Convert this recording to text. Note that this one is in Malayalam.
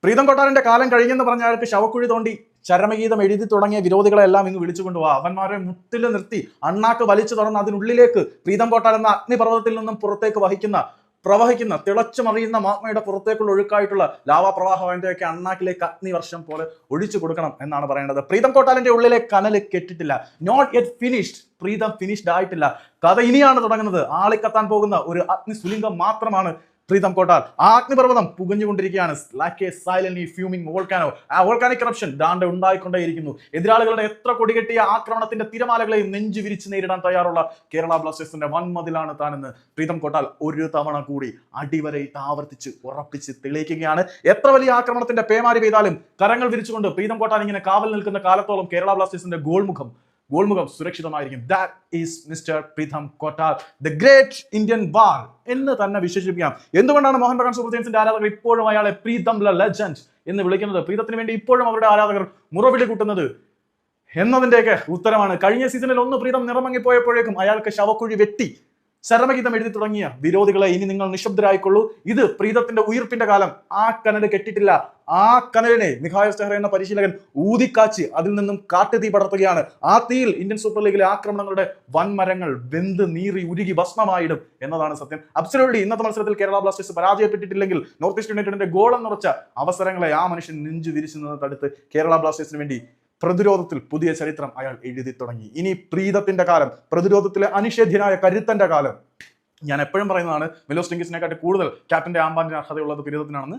പ്രീതം കൊട്ടാരന്റെ കാലം കഴിഞ്ഞെന്ന് പറഞ്ഞ അയാൾക്ക് ശവക്കുഴി തോണ്ടി ചരമഗീതം എഴുതി തുടങ്ങിയ വിരോധികളെല്ലാം ഇങ്ങ് വിളിച്ചുകൊണ്ടുപോവാ. അവന്മാരെ മുട്ടിൽ നിർത്തി അണ്ണാക്ക് വലിച്ചു തുറന്ന് അതിനുള്ളിലേക്ക് പ്രീതം കൊട്ടാരം എന്ന അഗ്നിപർവ്വതത്തിൽ നിന്നും പുറത്തേക്ക് പ്രവഹിക്കുന്ന തിളച്ചു മറിയുന്ന മാഗ്മയുടെ പുറത്തേക്കുള്ള ഒഴുക്കായിട്ടുള്ള ലാവാപ്രവാഹത്തിന്റെയൊക്കെ അണ്ണാക്കിലേക്ക് അഗ്നിവർഷം പോലെ ഒഴിച്ചു കൊടുക്കണം എന്നാണ് പറയേണ്ടത്. പ്രീതം കൊട്ടാരന്റെ ഉള്ളിലെ കനല് കെട്ടിട്ടില്ല. Not yet finished. Pritam finished ആയിട്ടില്ല. കഥ ഇനിയാണ് തുടങ്ങുന്നത്. ആളിക്കത്താൻ പോകുന്ന ഒരു അഗ്നി സുലിംഗം മാത്രമാണ് പ്രീതം കൊട്ടാർ. ആ അഗ്നിപർവ്വതം പുകഞ്ഞുകൊണ്ടിരിക്കുകയാണ്. Like a silently fuming volcano. ആ വോൾക്കാനിക് കറപ്ഷൻ ദാണ്ട് ഉണ്ടായിക്കൊണ്ടേയിരിക്കുന്നു. എതിരാളികളുടെ എത്ര കൊടികെട്ടിയ ആക്രമണത്തിന്റെ തിരമാലകളെയും നെഞ്ചു വിരിച്ച് നേരിടാൻ തയ്യാറുള്ള കേരള ബ്ലാസ്റ്റേഴ്സിന്റെ വൻമതിലാണ് താനെന്ന് പ്രീതം കൊട്ടാർ ഒരു തവണ കൂടി അടിവരയിട്ട് ആവർത്തിച്ച് ഉറപ്പിച്ച് തെളിയിക്കുകയാണ്. എത്ര വലിയ ആക്രമണത്തിന്റെ പേമാരി പെയ്താലും കരങ്ങൾ വിരിച്ചുകൊണ്ട് പ്രീതം കൊട്ടാർ ഇങ്ങനെ കാവൽ നിൽക്കുന്ന കാലത്തോളം കേരള ബ്ലാസ്റ്റേഴ്സിന്റെ ഗോൾമുഖം സുരക്ഷിതമായിരിക്കും. That is mister Pritam Kotal, the great Indian wall എന്ന് തന്നെ വിശേഷിപ്പിക്കാം. എന്തുകൊണ്ടാണ് മോഹൻ ബഗാൻ സൂപ്പർ ജയൻസിന്റെ ആരാധകർ ഇപ്പോഴും അയാളെ പ്രീതം ദ ലെജൻഡ് എന്ന് വിളിക്കുന്നത്? പ്രീതത്തിന് വേണ്ടി ഇപ്പോഴും അവരുടെ ആരാധകർ മുറവിളി കൂട്ടുന്നത് എന്നതിന്റെയൊക്കെ ഉത്തരമാണ് കഴിഞ്ഞ സീസണിൽ ഒന്ന് പ്രീതം നിറമങ്ങിപ്പോയപ്പോഴേക്കും അയാൾക്ക് ശവക്കുഴി വെട്ടി ചരമഗീതം എഴുതി തുടങ്ങിയ വിരോധികളെ ഇനി നിങ്ങൾ നിശബ്ദരായിക്കൊള്ളൂ. ഇത് പ്രീതത്തിന്റെ ഉയിർപ്പിന്റെ കാലം. ആ കനല് കെട്ടിട്ടില്ല. ആ കനലിനെ മിഖായൽ ടെഹ്റ എന്ന പരിശീലകൻ ഊതിക്കാച്ച് അതിൽ നിന്നും കാട്ടുതീ പടർത്തുകയാണ്. ആ തീയിൽ ഇന്ത്യൻ സൂപ്പർ ലീഗിലെ ആക്രമണങ്ങളുടെ വൻമരങ്ങൾ വെന്ത് നീറി ഉരുകി ഭസ്മമായിടും എന്നതാണ് സത്യം. അബ്സല്യൂട്ട്ലി ഇന്നത്തെ മത്സരത്തിൽ കേരള ബ്ലാസ്റ്റേഴ്സ് പരാജയപ്പെട്ടിട്ടില്ലെങ്കിൽ നോർത്ത് ഈസ്റ്റ് യുണൈറ്റഡിന്റെ ഗോളം നിറച്ച അവസരങ്ങളെ ആ മനുഷ്യൻ നെഞ്ചു വിരിച്ചു നിന്ന് തടുത്ത് കേരള ബ്ലാസ്റ്റേഴ്സിന് വേണ്ടി പ്രതിരോധത്തിൽ പുതിയ ചരിത്രം അയാൾ എഴുതി തുടങ്ങി. ഇനി പ്രീതത്തിന്റെ കാലം, പ്രതിരോധത്തിലെ അനിഷേധ്യനായ കരുത്തന്റെ കാലം. ഞാൻ എപ്പോഴും പറയുന്നതാണ്, മിലോസ് ടിങ്കിസിനെക്കാട്ടി കൂടുതൽ ക്യാപ്റ്റന്റെ ആമ്പാന്റെ അർഹതയുള്ളത് പ്രീതത്തിനാണെന്ന്.